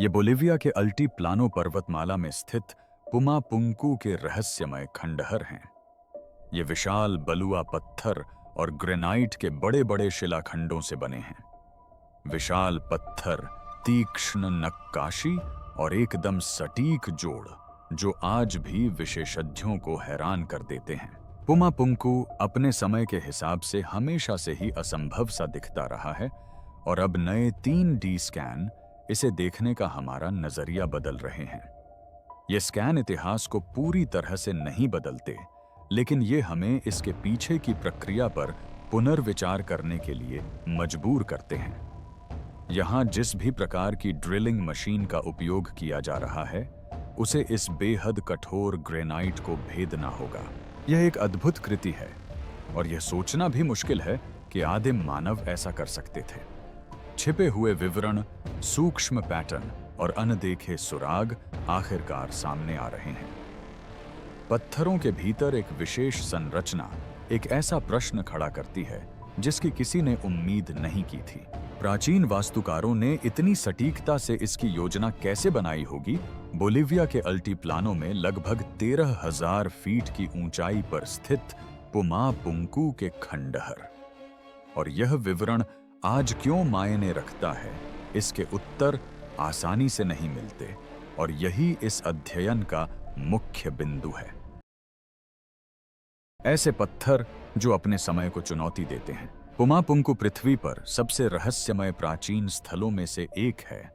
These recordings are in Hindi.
ये बोलिविया के अल्टीप्लानो पर्वतमाला में स्थित पुमापुंकु के रहस्यमय खंडहर हैं। ये विशाल बलुआ पत्थर और ग्रेनाइट के बड़े बड़े शिलाखंडों से बने हैं। विशाल पत्थर, तीक्ष्ण नक्काशी और एकदम सटीक जोड़ जो आज भी विशेषज्ञों को हैरान कर देते हैं। पुमापुंकु अपने समय के हिसाब से हमेशा से ही असंभव सा दिखता रहा है और अब नए 3D स्कैन इसे देखने का हमारा नजरिया बदल रहे हैं। ये स्कैन इतिहास को पूरी तरह से नहीं बदलते, लेकिन ये हमें इसके पीछे की प्रक्रिया पर पुनर्विचार करने के लिए मजबूर करते हैं। यहाँ जिस भी प्रकार की ड्रिलिंग मशीन का उपयोग किया जा रहा है, उसे इस बेहद कठोर ग्रेनाइट को भेदना होगा। यह एक अद्भुत कृति है और यह सोचना भी मुश्किल है कि आदिम मानव ऐसा कर सकते थे। छिपे हुए विवरण, सूक्ष्म पैटर्न और अनदेखे सुराग आखिरकार सामने आ रहे हैं। पत्थरों के भीतर एक विशेष संरचना एक ऐसा प्रश्न खड़ा करती है जिसकी किसी ने उम्मीद नहीं की थी। प्राचीन वास्तुकारों ने इतनी सटीकता से इसकी योजना कैसे बनाई होगी? बोलिविया के अल्टीप्लानो में लगभग 13,000 फीट की ऊंचाई पर स्थित पुमापुंकु के खंडहर। और यह विवरण आज क्यों मायने रखता है, इसके उत्तर आसानी से नहीं मिलते और यही इस अध्ययन का मुख्य बिंदु है। ऐसे पत्थर जो अपने समय को चुनौती देते हैं। पुमापुंकु पृथ्वी पर सबसे रहस्यमय प्राचीन स्थलों में से एक है,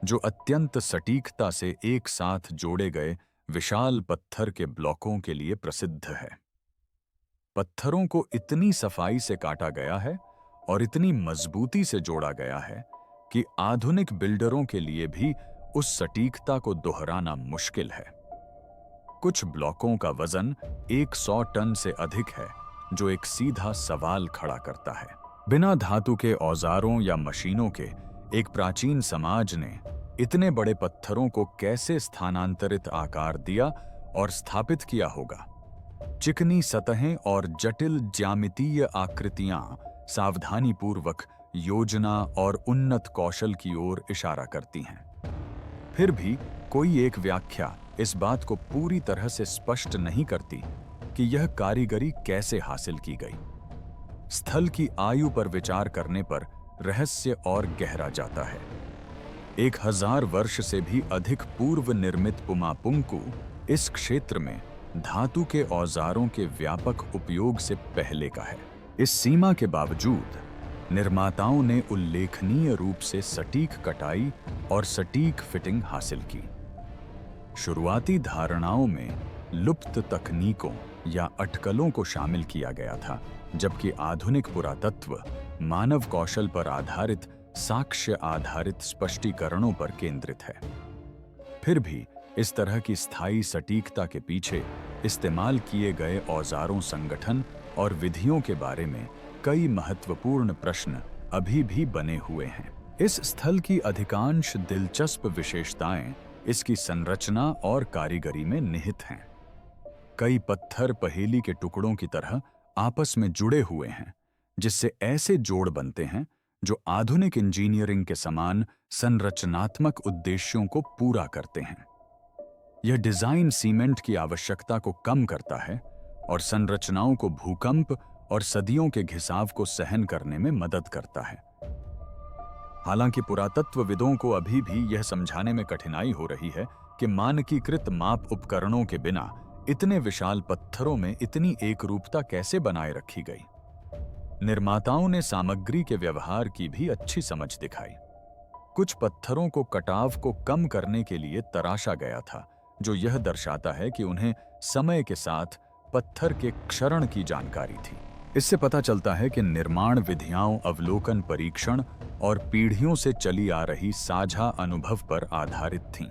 जो अत्यंत सटीकता से एक साथ जोड़े गए विशाल पत्थर के ब्लॉकों के लिए प्रसिद्ध है। पत्थरों को इतनी सफाई से काटा गया है और इतनी मजबूती से जोड़ा गया है कि आधुनिक बिल्डरों के लिए भी उस सटीकता को दोहराना मुश्किल है। कुछ ब्लॉकों का वजन 100 टन से अधिक है, जो एक सीधा सवाल खड़ा करता है। बिना धातु के औजारों या मशीनों के एक प्राचीन समाज ने इतने बड़े पत्थरों को कैसे स्थानांतरित आकार दिया और स्थापित किया होगा? चिकनी सतहें और जटिल ज्यामितीय आकृतियां सावधानीपूर्वक योजना और उन्नत कौशल की ओर इशारा करती हैं। फिर भी कोई एक व्याख्या इस बात को पूरी तरह से स्पष्ट नहीं करती कि यह कारीगरी कैसे हासिल की गई। स्थल की आयु पर विचार करने पर रहस्य और गहरा जाता है। 1000 वर्ष से भी अधिक पूर्व निर्मित पुमापुंकु इस क्षेत्र में धातु के औजारों के व्यापक उपयोग से पहले का है। इस सीमा के बावजूद निर्माताओं ने उल्लेखनीय रूप से सटीक कटाई और सटीक फिटिंग हासिल की। शुरुआती धारणाओं में लुप्त तकनीकों या अटकलों को शामिल किया गया था, जबकि आधुनिक पुरातत्व मानव कौशल पर आधारित साक्ष्य आधारित स्पष्टीकरणों पर केंद्रित है। फिर भी इस तरह की स्थायी सटीकता के पीछे इस्तेमाल किए गए औजारों, संगठन और विधियों के बारे में कई महत्वपूर्ण प्रश्न अभी भी बने हुए हैं। इस स्थल की अधिकांश दिलचस्प विशेषताएं इसकी संरचना और कारीगरी में निहित हैं। कई पत्थर पहेली के टुकड़ों की तरह आपस में जुड़े हुए हैं, जिससे ऐसे जोड़ बनते हैं जो आधुनिक इंजीनियरिंग के समान संरचनात्मक उद्देश्यों को पूरा करते हैं। यह डिजाइन सीमेंट की आवश्यकता को कम करता है और संरचनाओं को भूकंप और सदियों के घिसाव को सहन करने में मदद करता है। हालांकि पुरातत्वविदों को अभी भी यह समझाने में कठिनाई हो रही है कि मानकीकृत माप उपकरणों के बिना इतने विशाल पत्थरों में इतनी एकरूपता कैसे बनाए रखी गई। निर्माताओं ने सामग्री के व्यवहार की भी अच्छी समझ दिखाई। कुछ पत्थरों को कटाव को कम करने के लिए तराशा गया था, जो यह दर्शाता है कि उन्हें समय के साथ पत्थर के क्षरण की जानकारी थी। इससे पता चलता है कि निर्माण विधियां अवलोकन, परीक्षण और पीढ़ियों से चली आ रही साझा अनुभव पर आधारित थीं।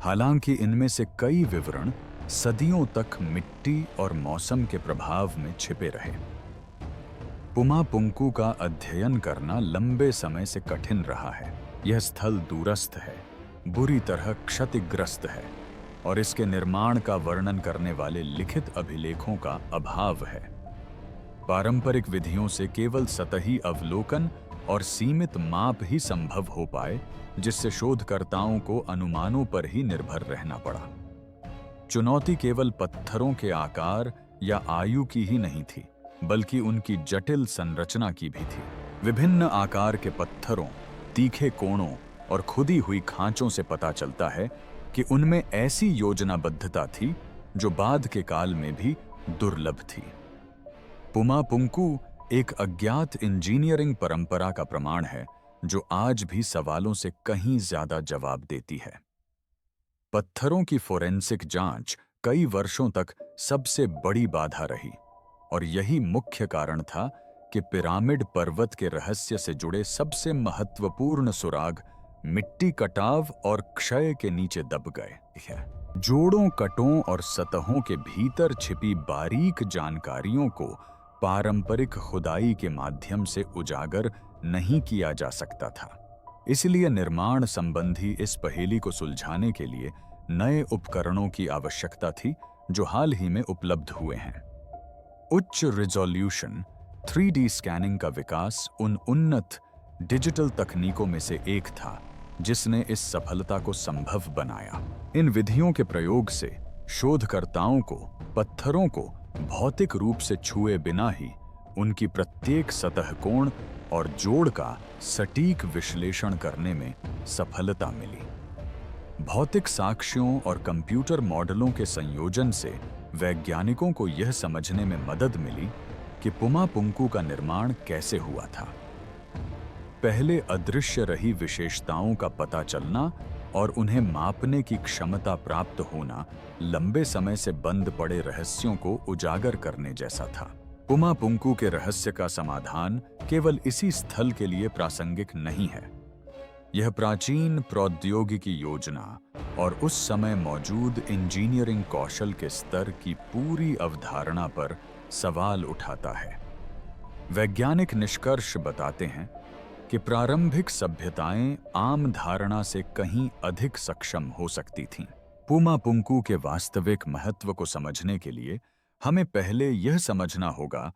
हालांकि इनमें से कई विवरण सदियों तक मिट्टी और मौसम के प्रभाव में छिपे रहे। पुमापुंकु का अध्ययन करना लंबे समय से कठिन रहा है। यह स्थल दूरस्थ है, बुरी तरह क्षतिग्रस्त है और इसके निर्माण का वर्णन करने वाले लिखित अभिलेखों का अभाव है। पारंपरिक विधियों से केवल सतही अवलोकन और सीमित माप ही संभव हो पाए, जिससे शोधकर्ताओं को अनुमानों पर ही निर्भर रहना पड़ा। चुनौती केवल पत्थरों के आकार या आयु की ही नहीं थी, बल्कि उनकी जटिल संरचना की भी थी। विभिन्न आकार के पत्थरों, तीखे कोणों और खुदी हुई खांचों से पता चलता है कि उनमें ऐसी योजनाबद्धता थी जो बाद के काल में भी दुर्लभ थी। पुमा पुंकु एक अज्ञात इंजीनियरिंग परंपरा का प्रमाण है, जो आज भी सवालों से कहीं ज्यादा जवाब देती है। पत्थरों की फोरेंसिक जांच कई वर्षों तक सबसे बड़ी बाधा रही, और यही मुख्य कारण था कि पिरामिड पर्वत के रहस्य से जुड़े सबसे महत्वपूर्ण सुराग मिट्टी कटाव और क्षय के नीचे दब गए। जोड़ों, कटों और सतहों के भीतर छिपी बारीक जानकारियों को पारंपरिक खुदाई के माध्यम से उजागर नहीं किया जा सकता था। इसलिए निर्माण संबंधी इस पहेली को सुलझाने के लिए नए उपकरणों की आवश्यकता थी, जो हाल ही में उपलब्ध हुए हैं। उच्च रिजोल्यूशन 3D स्कैनिंग का विकास उन उन्नत डिजिटल तकनीकों में से एक था जिसने इस सफलता को संभव बनाया। इन विधियों के प्रयोग से शोधकर्ताओं को पत्थरों को भौतिक रूप से छुए बिना ही उनकी प्रत्येक सतह कोण और जोड़ का सटीक विश्लेषण करने में सफलता मिली। भौतिक साक्ष्यों और कंप्यूटर मॉडलों के संयोजन से वैज्ञानिकों को यह समझने में मदद मिली कि पुमा पुंकु का निर्माण कैसे हुआ था। पहले अदृश्य रही विशेषताओं का पता चलना और उन्हें मापने की क्षमता प्राप्त होना लंबे समय से बंद पड़े रहस्यों को उजागर करने जैसा था। पुमा पुंकु के रहस्य का समाधान केवल इसी स्थल के लिए प्रासंगिक नहीं है। यह प्राचीन प्रौद्योगिकी योजना और उस समय मौजूद इंजीनियरिंग कौशल के स्तर की पूरी अवधारणा पर सवाल उठाता है। वैज्ञानिक निष्कर्ष बताते हैं कि प्रारंभिक सभ्यताएं आम धारणा से कहीं अधिक सक्षम हो सकती थीं। पुमा पुंकु के वास्तविक महत्व को समझने के लिए हमें पहले यह समझना होगा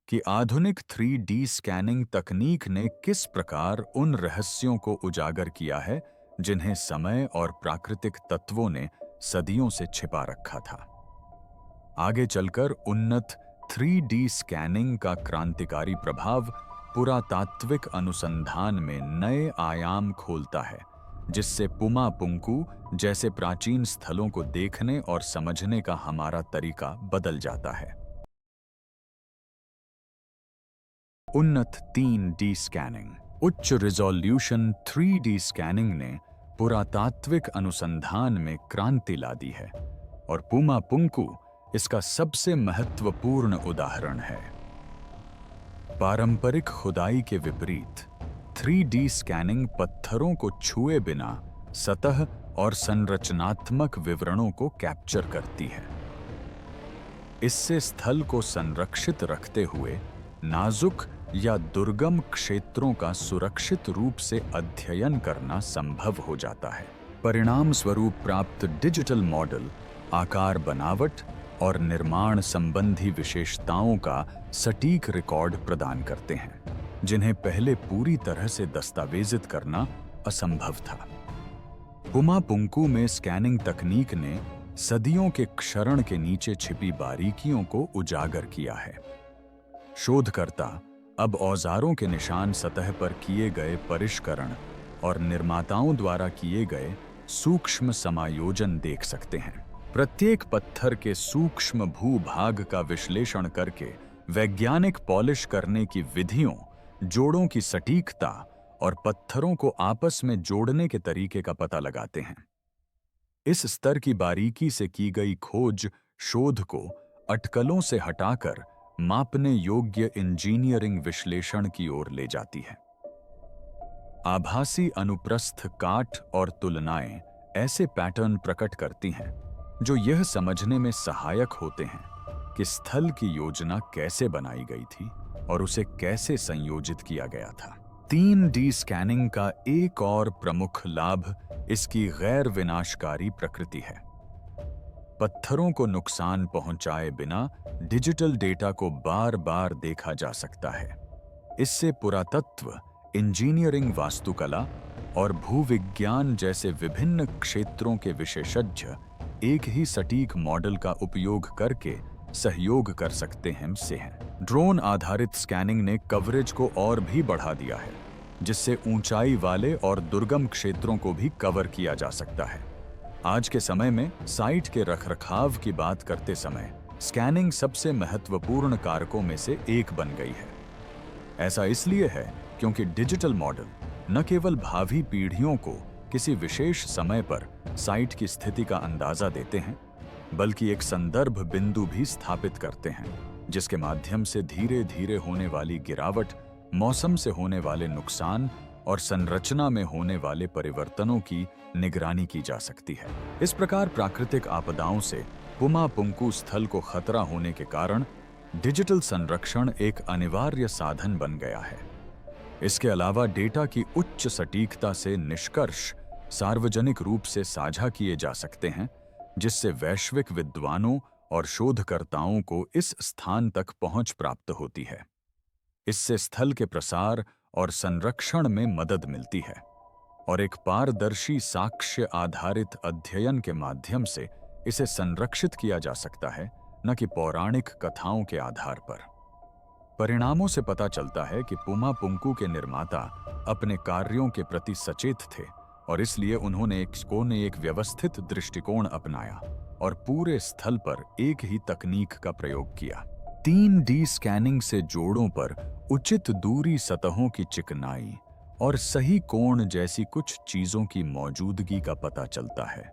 कि आधुनिक 3D स्कैनिंग तकनीक ने किस प्रकार उन रहस्यों को उजागर किया है जिन्हें समय और प्राकृतिक तत्वों ने सदियों से छिपा रखा था। आगे चलकर उन्नत 3D स्कैनिंग का क्रांतिकारी प्रभाव पुरातात्विक अनुसंधान में नए आयाम खोलता है, जिससे पुमा पुंकु जैसे प्राचीन स्थलों को देखने और समझने का हमारा तरीका बदल जाता है। उन्नत 3D स्कैनिंग। उच्च रिजोल्यूशन 3D स्कैनिंग ने पुरातात्विक अनुसंधान में क्रांति ला दी है, और पुमा पुंकु इसका सबसे महत्वपूर्ण उदाहरण है। पारंपरिक खुदाई के विपरीत 3D स्कैनिंग पत्थरों को छुए बिना सतह और संरचनात्मक विवरणों को कैप्चर करती है। इससे स्थल को संरक्षित रखते हुए नाजुक या दुर्गम क्षेत्रों का सुरक्षित रूप से अध्ययन करना संभव हो जाता है। परिणाम स्वरूप प्राप्त डिजिटल मॉडल आकार, बनावट और निर्माण संबंधी विशेषताओं का सटीक रिकॉर्ड प्रदान करते हैं, जिन्हें पहले पूरी तरह से दस्तावेजित करना असंभव था। पुमा पुंकु में स्कैनिंग तकनीक ने सदियों के क्षरण के नीचे छिपी बारीकियों को उजागर किया है। शोधकर्ता अब औजारों के निशान, सतह पर किए गए परिष्करण और निर्माताओं द्वारा किए गए सूक्ष्म समायोजन देख सकते हैं। प्रत्येक पत्थर के सूक्ष्म भूभाग का विश्लेषण करके वैज्ञानिक पॉलिश करने की विधियों, जोड़ों की सटीकता और पत्थरों को आपस में जोड़ने के तरीके का पता लगाते हैं। इस स्तर की बारीकी से की गई खोज शोध को अटकलों से हटाकर मापने योग्य इंजीनियरिंग विश्लेषण की ओर ले जाती है। आभासी अनुप्रस्थ काट और तुलनाएं ऐसे पैटर्न प्रकट करती हैं जो यह समझने में सहायक होते हैं कि स्थल की योजना कैसे बनाई गई थी और उसे कैसे संयोजित किया गया था। 3D स्कैनिंग का एक और प्रमुख लाभ इसकी गैर विनाशकारी प्रकृति है। पत्थरों को नुकसान पहुंचाए बिना डिजिटल डेटा को बार बार देखा जा सकता है। इससे पुरातत्व इंजीनियरिंग, वास्तुकला और भूविज्ञान जैसे विभिन्न क्षेत्रों के विशेषज्ञ एक ही सटीक मॉडल का उपयोग करके सहयोग कर सकते हैं। ड्रोन आधारित स्कैनिंग ने कवरेज को और भी बढ़ा दिया है, जिससे ऊंचाई वाले और दुर्गम क्षेत्रों को भी कवर किया जा सकता है। आज के समय में साइट के रखरखाव की बात करते समय स्कैनिंग सबसे महत्वपूर्ण कारकों में से एक बन गई है। ऐसा इसलिए है क्योंकि डिजिटल मॉडल न केवल भावी पीढ़ियों को किसी विशेष समय पर साइट की स्थिति का अंदाजा देते हैं, बल्कि एक संदर्भ बिंदु भी स्थापित करते हैं, जिसके माध्यम से धीरे धीरे होने वाली गिरावट, मौसम से होने वाले नुकसान और संरचना में होने वाले परिवर्तनों की निगरानी की जा सकती है। इस प्रकार प्राकृतिक आपदाओं से पुमा पुंकु स्थल को खतरा होने के कारण डिजिटल संरक्षण एक अनिवार्य साधन बन गया है। इसके अलावा डेटा की उच्च सटीकता से निष्कर्ष सार्वजनिक रूप से साझा किए जा सकते हैं, जिससे वैश्विक विद्वानों और शोधकर्ताओं को इस स्थान तक पहुंच प्राप्त होती है। इससे स्थल के प्रसार और संरक्षण में मदद मिलती है और एक पारदर्शी साक्ष्य आधारित अध्ययन के माध्यम से इसे संरक्षित किया जा सकता है, न कि पौराणिक कथाओं के आधार पर। परिणामों से पता चलता है कि पुमा पुंकु के निर्माता अपने कार्यों के प्रति सचेत थे और इसलिए उन्होंने एक व्यवस्थित दृष्टिकोण अपनाया और पूरे स्थल पर एक ही तकनीक का प्रयोग किया। 3D स्कैनिंग से जोड़ों पर उचित दूरी, सतहों की चिकनाई और सही कोण जैसी कुछ चीजों की मौजूदगी का पता चलता है,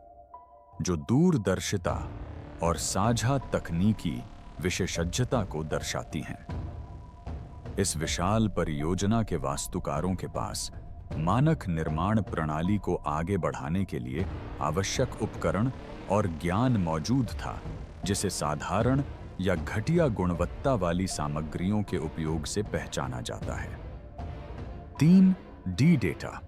जो दूरदर्शिता और साझा तकनीकी विशेषज्ञता को दर्शाती हैं। इस विशाल परियोजना के वास्तुकारों के पास मानक निर्माण प्रणाली को आगे बढ़ाने के लिए आवश्यक उपकरण और ज्ञान मौजूद था, जिसे साधारण या घटिया गुणवत्ता वाली सामग्रियों के उपयोग से पहचाना जाता है। 3D डेटा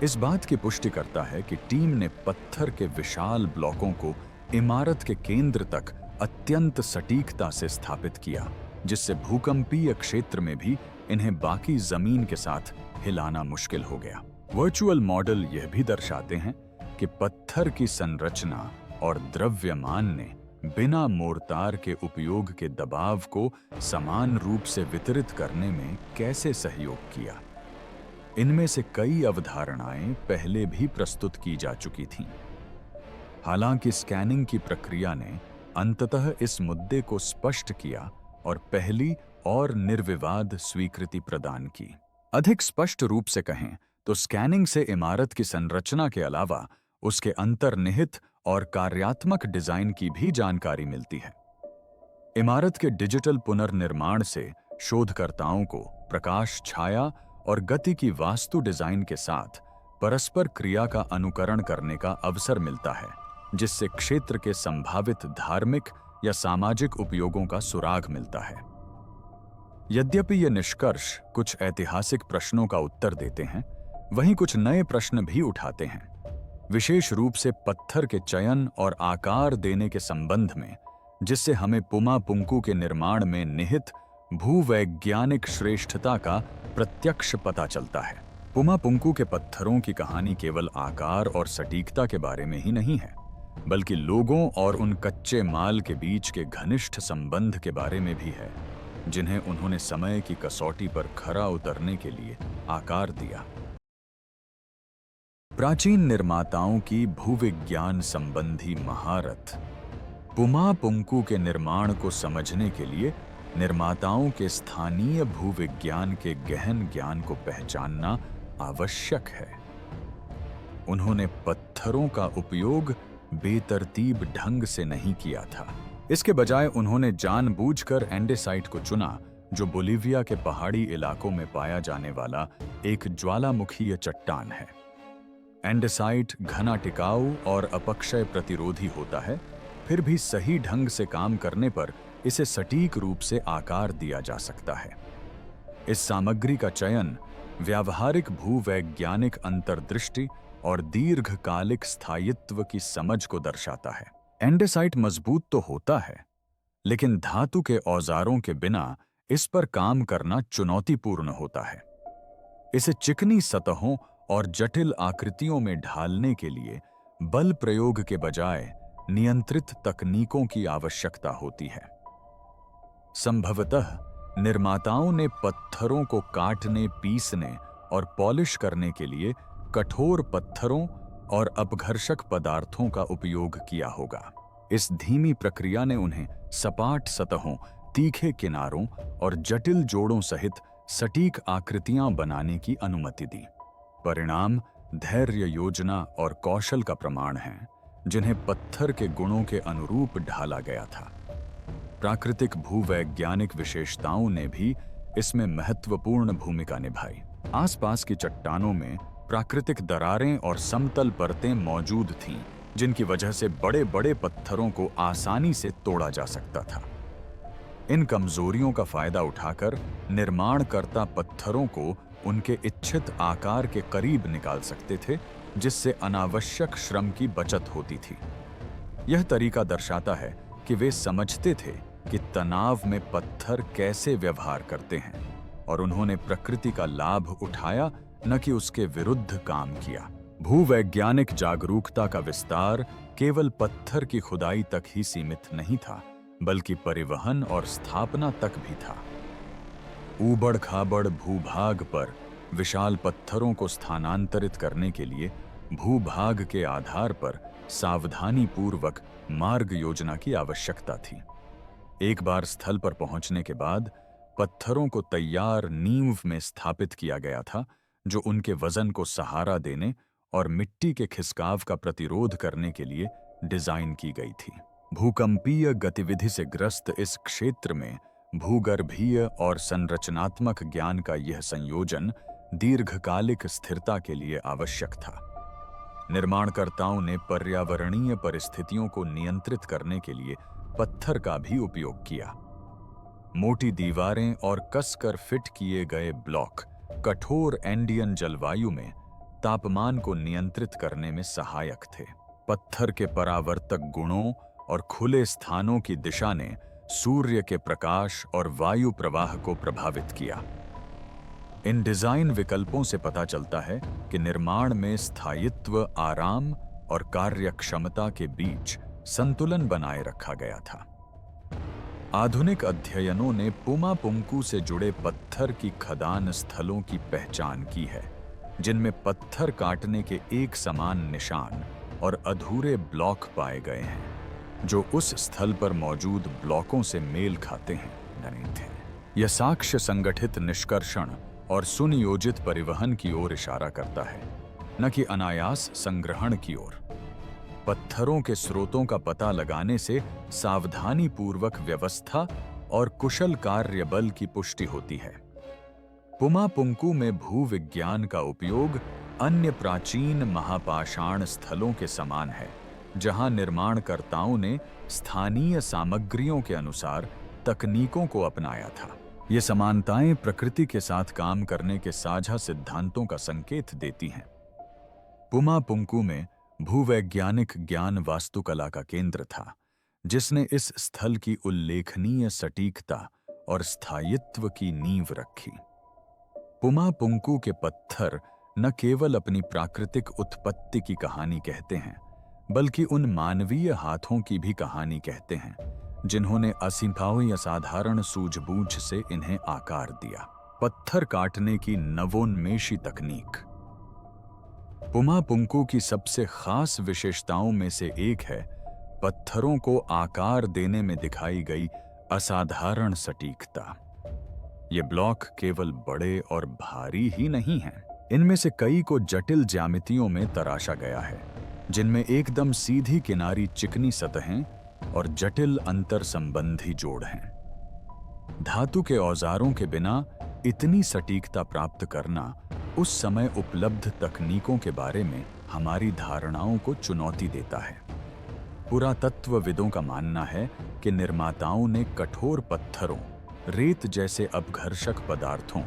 इस बात की पुष्टि करता है कि टीम ने पत्थर के विशाल ब्लॉकों को इमारत के केंद्र तक अत्यंत सटीकता से स्थापित किया, जिससे भूकंपीय क्षेत्र में भी इन्हें बाकी जमीन के साथ हिलाना मुश्किल हो गया। वर्चुअल मॉडल यह भी दर्शाते हैं कि पत्थर की संरचना और द्रव्यमान ने बिना मोर्टार के उपयोग के दबाव को समान रूप से वितरित करने में कैसे सहयोग किया। इनमें से कई अवधारणाएं पहले भी प्रस्तुत की जा चुकी थीं। हालांकि स्कैनिंग की प्रक्रिया ने अंततः इस मुद्दे को स्पष्ट किया और पहली और निर्विवाद स्वीकृति प्रदान की। अधिक स्पष्ट रूप से कहें तो स्कैनिंग से इमारत की संरचना के अलावा उसके अंतर्निहित और कार्यात्मक डिजाइन की भी जानकारी मिलती है। इमारत के डिजिटल पुनर्निर्माण से शोधकर्ताओं को प्रकाश, छाया और गति की वास्तु डिजाइन के साथ परस्पर क्रिया का अनुकरण करने का अवसर मिलता है, जिससे क्षेत्र के संभावित धार्मिक या सामाजिक उपयोगों का सुराग मिलता है। यद्यपि ये निष्कर्ष कुछ ऐतिहासिक प्रश्नों का उत्तर देते हैं, वहीं कुछ नए प्रश्न भी उठाते हैं, विशेष रूप से पत्थर के चयन और आकार देने के संबंध में, जिससे हमें पुमा पुंकु के निर्माण में निहित भूवैज्ञानिक श्रेष्ठता का प्रत्यक्ष पता चलता है। पुमा पुंकु के पत्थरों की कहानी केवल आकार और सटीकता के बारे में ही नहीं है, बल्कि लोगों और उन कच्चे माल के बीच के घनिष्ठ संबंध के बारे में भी है, जिन्हें उन्होंने समय की कसौटी पर खरा उतरने के लिए आकार दिया। प्राचीन निर्माताओं की भूविज्ञान संबंधी महारत। पुमा पुंकु के निर्माण को समझने के लिए निर्माताओं के स्थानीय भूविज्ञान के गहन ज्ञान को पहचानना आवश्यक है। उन्होंने पत्थरों का उपयोग बेतरतीब ढंग से नहीं किया था। इसके बजाय उन्होंने जानबूझकर एंडेसाइट को चुना, जो बोलिविया के पहाड़ी इलाकों में पाया जाने वाला एक ज्वालामुखीय चट्टान है। एंडेसाइट घना, टिकाऊ और अपक्षय प्रतिरोधी होता है, फिर भी सही ढंग से काम करने पर इसे सटीक रूप से आकार दिया जा सकता है। इस सामग्री का चयन व्यावहारिक भूवैज्ञानिक अंतर्दृष्टि और दीर्घकालिक स्थायित्व की समझ को दर्शाता है। एंडेसाइट मजबूत तो होता है, लेकिन धातु के औजारों के बिना इस पर काम करना चुनौतीपूर्ण होता है। इसे चिकनी सतहों और जटिल आकृतियों में ढालने के लिए बल प्रयोग के बजाय नियंत्रित तकनीकों की आवश्यकता होती है। संभवतः निर्माताओं ने पत्थरों को काटने, पीसने और पॉलिश करने के लिए कठोर पत्थरों और अपघर्षक पदार्थों का उपयोग किया होगा। इस धीमी प्रक्रिया ने उन्हें सपाट सतहों, तीखे किनारों और जटिल जोड़ों सहित सटीक आकृतियां बनाने की अनुमति दी। परिणाम धैर्य, योजना और कौशल का प्रमाण हैं, जिन्हें पत्थर के गुणों के अनुरूप ढाला गया था। प्राकृतिक भूवैज्ञानिक विशेषताओं ने भी इसमें महत्वपूर्ण भूमिका निभाई। आसपास की चट्टानों में प्राकृतिक दरारें और समतल परतें मौजूद थीं, जिनकी वजह से बड़े बड़े पत्थरों को आसानी से तोड़ा जा सकता था। इन कमजोरियों का फायदा उठाकर निर्माणकर्ता पत्थरों को उनके इच्छित आकार के करीब निकाल सकते थे, जिससे अनावश्यक श्रम की बचत होती थी। यह तरीका दर्शाता है कि वे समझते थे कि तनाव में पत्थर कैसे व्यवहार करते हैं, और उन्होंने प्रकृति का लाभ उठाया, न कि उसके विरुद्ध काम किया। भूवैज्ञानिक जागरूकता का विस्तार केवल पत्थर की खुदाई तक ही सीमित नहीं था, बल्कि परिवहन और स्थापना तक भी था। ऊबड़ खाबड़ भूभाग पर विशाल पत्थरों को स्थानांतरित करने के लिए भूभाग के आधार पर सावधानी पूर्वक मार्ग योजना की आवश्यकता थी। एक बार स्थल पर पहुंचने के बाद पत्थरों को तैयार नींव में स्थापित किया गया था, जो उनके वजन को सहारा देने और मिट्टी के खिसकाव का प्रतिरोध करने के लिए डिजाइन की गई थी। भूकंपीय गतिविधि से ग्रस्त इस क्षेत्र में भूगर्भीय और संरचनात्मक ज्ञान का यह संयोजन दीर्घकालिक स्थिरता के लिए आवश्यक था। निर्माणकर्ताओं ने पर्यावरणीय परिस्थितियों को नियंत्रित करने के लिए पत्थर का भी उपयोग किया। मोटी दीवारें और कसकर फिट किए गए ब्लॉक कठोर एंडियन जलवायु में तापमान को नियंत्रित करने में सहायक थे। पत्थर के परावर्तक गुणों और खुले स्थानों की दिशा ने सूर्य के प्रकाश और वायु प्रवाह को प्रभावित किया। इन डिजाइन विकल्पों से पता चलता है कि निर्माण में स्थायित्व, आराम और कार्यक्षमता के बीच संतुलन बनाए रखा गया था। आधुनिक अध्ययनों ने पुमापुंकु से जुड़े पत्थर की खदान स्थलों की पहचान की है, जिनमें पत्थर काटने के एक समान निशान और अधूरे ब्लॉक पाए गए हैं, जो उस स्थल पर मौजूद ब्लॉकों से मेल खाते हैं नहीं थे। यह साक्ष्य संगठित निष्कर्षण और सुनियोजित परिवहन की ओर इशारा करता है, न कि अनायास संग्रहण की ओर। पत्थरों के स्रोतों का पता लगाने से सावधानी पूर्वक व्यवस्था और कुशल कार्य बल की पुष्टि होती है। पुमापुंकु में भूविज्ञान का उपयोग अन्य प्राचीन महापाषाण स्थलों के समान है, जहां निर्माणकर्ताओं ने स्थानीय सामग्रियों के अनुसार तकनीकों को अपनाया था। ये समानताएं प्रकृति के साथ काम करने के साझा सिद्धांतों का संकेत देती हैं। पुमापुंकु में भूवैज्ञानिक ज्ञान वास्तुकला का केंद्र था, जिसने इस स्थल की उल्लेखनीय सटीकता और स्थायित्व की नींव रखी। पुमापुंकु के पत्थर न केवल अपनी प्राकृतिक उत्पत्ति की कहानी कहते हैं, बल्कि उन मानवीय हाथों की भी कहानी कहते हैं, जिन्होंने असीमाओं असाधारण सूझबूझ से इन्हें आकार दिया। पत्थर काटने की नवोन्मेषी तकनीक पुमापुंकु की सबसे खास विशेषताओं में से एक है पत्थरों को आकार देने में दिखाई गई असाधारण सटीकता। ये ब्लॉक केवल बड़े और भारी ही नहीं हैं, इनमें से कई को जटिल ज्यामितियों में तराशा गया है, जिनमें एकदम सीधी किनारी चिकनी सतहें और जटिल अंतर संबंधी जोड़ हैं। धातु के औजारों के बिना इतनी सटीकता प्राप्त करना उस समय उपलब्ध तकनीकों के बारे में हमारी धारणाओं को चुनौती देता है। पुरातत्वविदों का मानना है कि निर्माताओं ने कठोर पत्थरों, रेत जैसे अपघर्षक पदार्थों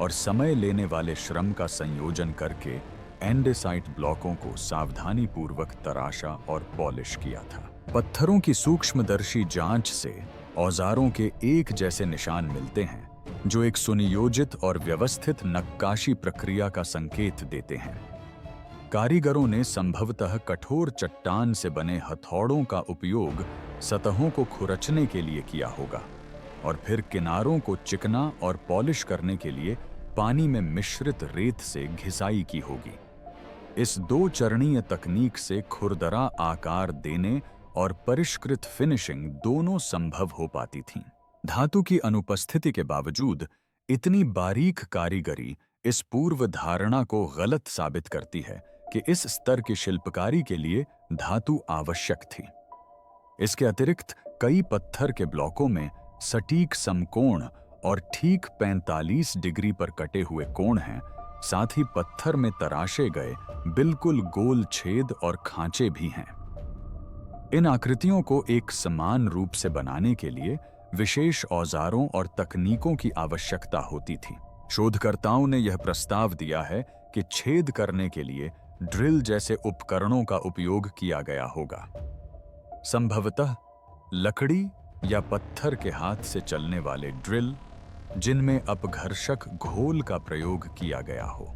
और समय लेने वाले श्रम का संयोजन करके एंडेसाइट ब्लॉकों को सावधानी पूर्वक तराशा और पॉलिश किया था। पत्थरों की सूक्ष्मदर्शी जांच से औजारों के एक जैसे निशान मिलते हैं, जो एक सुनियोजित और व्यवस्थित नक्काशी प्रक्रिया का संकेत देते हैं। कारीगरों ने संभवतः कठोर चट्टान से बने हथौड़ों का उपयोग सतहों को खुरचने के लिए किया होगा और फिर किनारों को चिकना और पॉलिश करने के लिए पानी में मिश्रित रेत से घिसाई की होगी। इस 2 चरणीय तकनीक से खुरदरा आकार देने और परिष्कृत फिनिशिंग दोनों संभव हो पाती थीं। धातु की अनुपस्थिति के बावजूद इतनी बारीक कारीगरी इस पूर्व धारणा को गलत साबित करती है कि इस स्तर की शिल्पकारी के लिए धातु आवश्यक थी। इसके अतिरिक्त कई पत्थर के ब्लॉकों में सटीक समकोण और ठीक 45 डिग्री पर कटे हुए कोण हैं, साथ ही पत्थर में तराशे गए बिल्कुल गोल छेद और खांचे भी हैं। इन आकृतियों को एक समान रूप से बनाने के लिए विशेष औजारों और तकनीकों की आवश्यकता होती थी। शोधकर्ताओं ने यह प्रस्ताव दिया है कि छेद करने के लिए ड्रिल जैसे उपकरणों का उपयोग किया गया होगा, संभवतः लकड़ी या पत्थर के हाथ से चलने वाले ड्रिल, जिनमें अपघर्षक घोल का प्रयोग किया गया हो।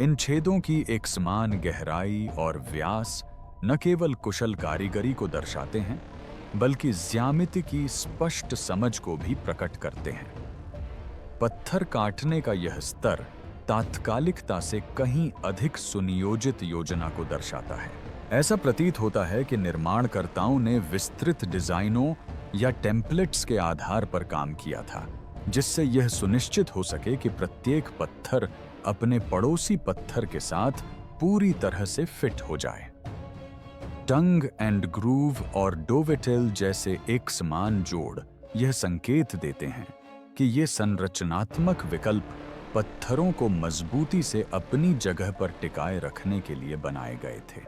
इन छेदों की एक समान गहराई और व्यास न केवल कुशल कारीगरी को दर्शाते हैं, बल्कि ज्यामिति की स्पष्ट समझ को भी प्रकट करते हैं। पत्थर काटने का यह स्तर तात्कालिकता से कहीं अधिक सुनियोजित योजना को दर्शाता है। ऐसा प्रतीत होता है कि निर्माणकर्ताओं ने विस्तृत डिजाइनों या टेम्पलेट्स के आधार पर काम किया था, जिससे यह सुनिश्चित हो सके कि प्रत्येक पत्थर अपने पड़ोसी पत्थर के साथ पूरी तरह से फिट हो जाए। टंग एंड ग्रूव और डोवेटेल जैसे एक समान जोड़ यह संकेत देते हैं कि ये संरचनात्मक विकल्प पत्थरों को मजबूती से अपनी जगह पर टिकाए रखने के लिए बनाए गए थे।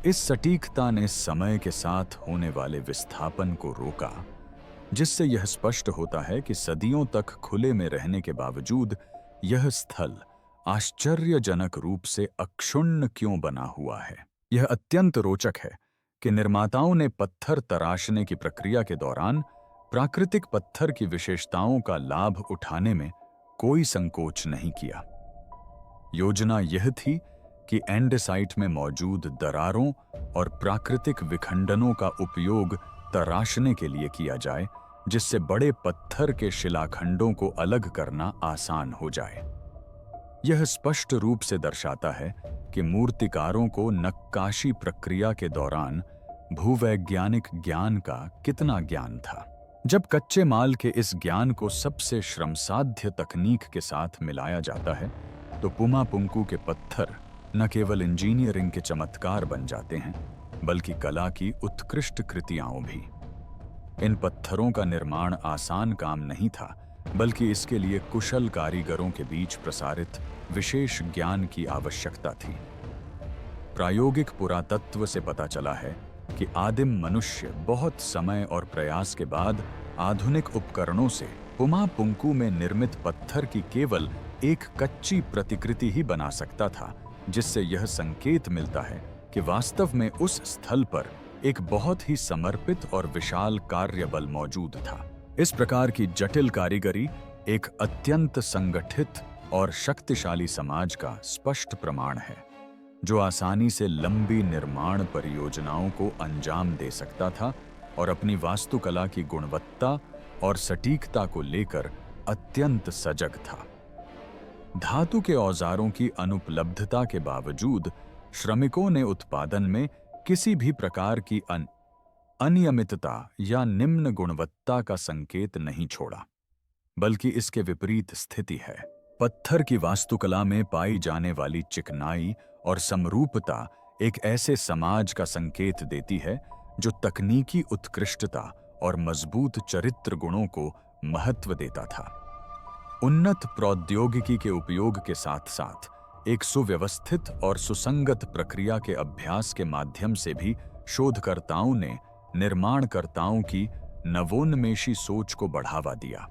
इस सटीकता ने समय के साथ होने वाले विस्थापन को रोका, जिससे यह स्पष्ट होता है कि सदियों तक खुले में रहने के बावजूद यह स्थल आश्चर्यजनक रूप से अक्षुण्ण क्यों बना हुआ है। यह अत्यंत रोचक है कि निर्माताओं ने पत्थर तराशने की प्रक्रिया के दौरान प्राकृतिक पत्थर की विशेषताओं का लाभ उठाने में कोई संकोच नहीं किया। योजना यह थी कि एंडेसाइट में मौजूद दरारों और प्राकृतिक विखंडनों का उपयोग तराशने के लिए किया जाए, जिससे बड़े पत्थर के शिलाखंडों को अलग करना आसान हो जाए। यह स्पष्ट रूप से दर्शाता है कि मूर्तिकारों को नक्काशी प्रक्रिया के दौरान भूवैज्ञानिक ज्ञान का कितना ज्ञान था। जब कच्चे माल के इस ज्ञान को सबसे श्रमसाध्य तकनीक के साथ मिलाया जाता है, तो पुमा पुंकु के पत्थर न केवल इंजीनियरिंग के चमत्कार बन जाते हैं, बल्कि कला की उत्कृष्ट कृतियां भी। इन पत्थरों का निर्माण आसान काम नहीं था, बल्कि इसके लिए कुशल कारीगरों के बीच प्रसारित विशेष ज्ञान की आवश्यकता थी। प्रायोगिक पुरातत्व से पता चला है कि आदिम मनुष्य बहुत समय और प्रयास के बाद आधुनिक उपकरणों से पुमा पुंकु में निर्मित पत्थर की केवल एक कच्ची प्रतिकृति ही बना सकता था, जिससे यह संकेत मिलता है कि वास्तव में उस स्थल पर एक बहुत ही समर्पित और विशाल कार्यबल मौजूद था। इस प्रकार की जटिल कारीगरी एक अत्यंत संगठित और शक्तिशाली समाज का स्पष्ट प्रमाण है, जो आसानी से लंबी निर्माण परियोजनाओं को अंजाम दे सकता था और अपनी वास्तुकला की गुणवत्ता और सटीकता को लेकर अत्यंत सजग था। धातु के औजारों की अनुपलब्धता के बावजूद श्रमिकों ने उत्पादन में किसी भी प्रकार की अनियमितता या निम्न गुणवत्ता का संकेत नहीं छोड़ा, बल्कि इसके विपरीत स्थिति है। पत्थर की वास्तुकला में पाई जाने वाली चिकनाई और समरूपता एक ऐसे समाज का संकेत देती है जो तकनीकी उत्कृष्टता और मजबूत चरित्र गुणों को महत्व देता था। उन्नत प्रौद्योगिकी के उपयोग के साथ साथ एक सुव्यवस्थित और सुसंगत प्रक्रिया के अभ्यास के माध्यम से भी शोधकर्ताओं ने निर्माणकर्ताओं की नवोन्मेषी सोच को बढ़ावा दिया।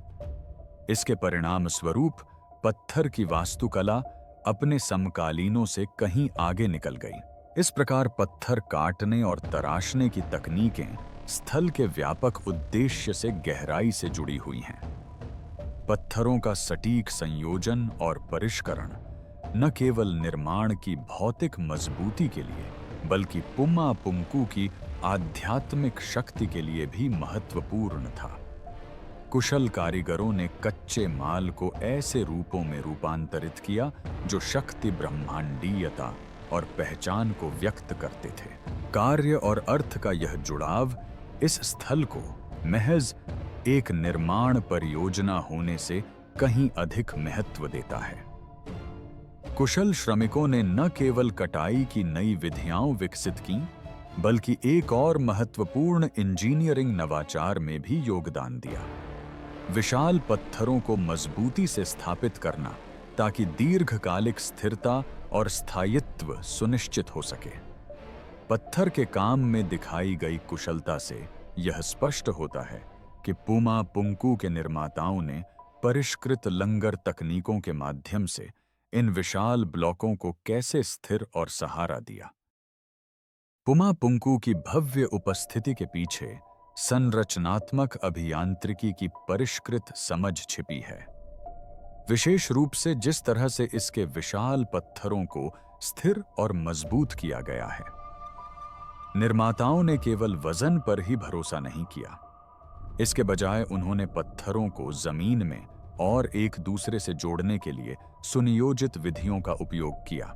इसके परिणाम स्वरूप पत्थर की वास्तुकला अपने समकालीनों से कहीं आगे निकल गई। इस प्रकार पत्थर काटने और तराशने की तकनीकें स्थल के व्यापक उद्देश्य से गहराई से जुड़ी हुई हैं। पत्थरों का सटीक संयोजन और परिष्करण न केवल निर्माण की भौतिक मजबूती के लिए बल्कि पुमा पुंकू की आध्यात्मिक शक्ति के लिए भी महत्वपूर्ण था। कुशल कारीगरों ने कच्चे माल को ऐसे रूपों में रूपांतरित किया जो शक्ति, ब्रह्मांडीयता और पहचान को व्यक्त करते थे। कार्य और अर्थ का यह जुड़ाव इस स्थल को महज एक निर्माण परियोजना होने से कहीं अधिक महत्व देता है। कुशल श्रमिकों ने न केवल कटाई की नई विधियां विकसित की बल्कि एक और महत्वपूर्ण इंजीनियरिंग नवाचार में भी योगदान दिया। विशाल पत्थरों को मजबूती से स्थापित करना ताकि दीर्घकालिक स्थिरता और स्थायित्व सुनिश्चित हो सके। पत्थर के काम में दिखाई गई कुशलता से यह स्पष्ट होता है कि पुमा पुंकू के निर्माताओं ने परिष्कृत लंगर तकनीकों के माध्यम से इन विशाल ब्लॉकों को कैसे स्थिर और सहारा दिया। पुमा पुंकू की भव्य उपस्थिति के पीछे संरचनात्मक अभियांत्रिकी की परिष्कृत समझ छिपी है। विशेष रूप से जिस तरह से इसके विशाल पत्थरों को स्थिर और मजबूत किया गया है। निर्माताओं ने केवल वजन पर ही भरोसा नहीं किया, इसके बजाय उन्होंने पत्थरों को जमीन में और एक दूसरे से जोड़ने के लिए सुनियोजित विधियों का उपयोग किया,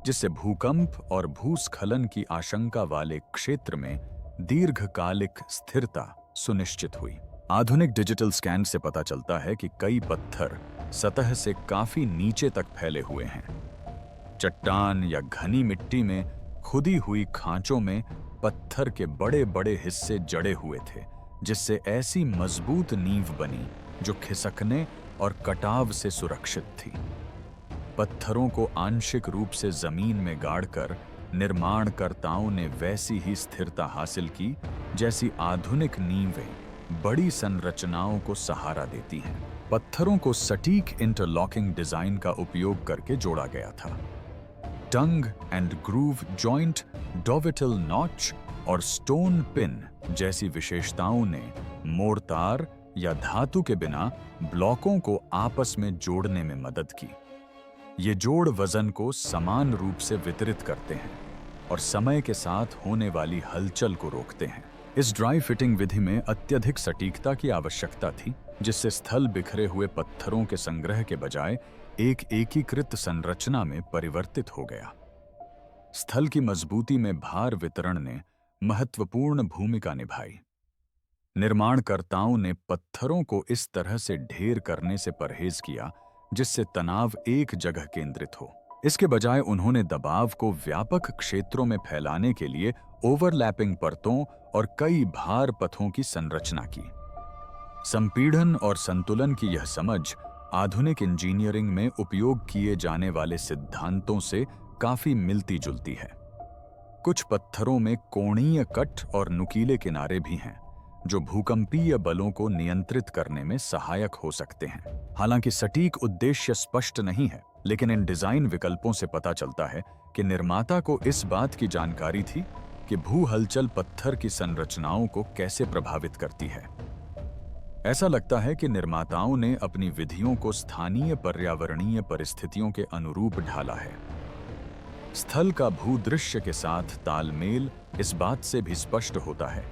जिससे भूकंप और भूस्खलन की आशंका वाले क्षेत्र में दीर्घकालिक स्थिरता सुनिश्चित हुई। आधुनिक डिजिटल स्कैन से पता चलता है कि कई पत्थर सतह से काफी नीचे तक फैले हुए हैं। चट्टान या घनी मिट्टी में खुदी हुई खांचों में पत्थर के बड़े बड़े हिस्से जड़े हुए थे, जिससे ऐसी मजबूत नींव बनी जो खिसकने और कटाव से सुरक्षित थी। पत्थरों को आंशिक रूप से जमीन में गाड़कर निर्माणकर्ताओं ने वैसी ही स्थिरता हासिल की जैसी आधुनिक नींवें बड़ी संरचनाओं को सहारा देती हैं। पत्थरों को सटीक इंटरलॉकिंग डिजाइन का उपयोग करके जोड़ा गया था। Tongue and groove joint, dovetail notch और स्टोन पिन जैसी विशेषताओं ने मोर्टार या धातु के बिना ब्लॉकों को आपस में जोड़ने में मदद की। ये जोड़ वजन को समान रूप से वितरित करते हैं और समय के साथ होने वाली हलचल को रोकते हैं। इस ड्राई फिटिंग विधि में अत्यधिक सटीकता की आवश्यकता थी, जिससे स्थल बिखरे हुए पत्थरों के संग्रह के बजाय एक एकीकृत संरचना में परिवर्तित हो गया। स्थल की मजबूती में भार वितरण ने महत्वपूर्ण भूमिका निभाई। निर्माणकर्ताओं ने पत्थरों को इस तरह से ढेर करने से परहेज किया जिससे तनाव एक जगह केंद्रित हो। इसके बजाय उन्होंने दबाव को व्यापक क्षेत्रों में फैलाने के लिए ओवरलैपिंग परतों और कई भार पथों की संरचना की। संपीड़न और संतुलन की यह समझ आधुनिक इंजीनियरिंग में उपयोग किए जाने वाले सिद्धांतों से काफी मिलती जुलती है। कुछ पत्थरों में कोणीय कट और नुकीले किनारे भी हैं, जो भूकंपीय बलों को नियंत्रित करने में सहायक हो सकते हैं। हालांकि सटीक उद्देश्य स्पष्ट नहीं है, लेकिन इन डिजाइन विकल्पों से पता चलता है कि निर्माता को इस बात की जानकारी थी कि भू हलचल पत्थर की संरचनाओं को कैसे प्रभावित करती है। ऐसा लगता है कि निर्माताओं ने अपनी विधियों को स्थानीय पर्यावरणीय परिस्थितियों के अनुरूप ढाला है। स्थल का भूदृश्य के साथ तालमेल इस बात से भी स्पष्ट होता है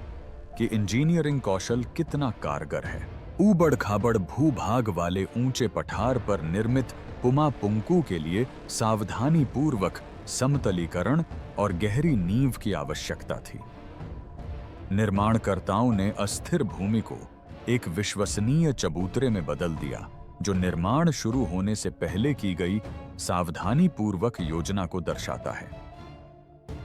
कि इंजीनियरिंग कौशल कितना कारगर है। ऊबड़ खाबड़ भूभाग वाले ऊंचे पठार पर निर्मित पुमा पुंकू के लिए सावधानी पूर्वक समतलीकरण और गहरी नींव की आवश्यकता थी। निर्माणकर्ताओं ने अस्थिर भूमि को एक विश्वसनीय चबूतरे में बदल दिया, जो निर्माण शुरू होने से पहले की गई सावधानीपूर्वक योजना को दर्शाता है।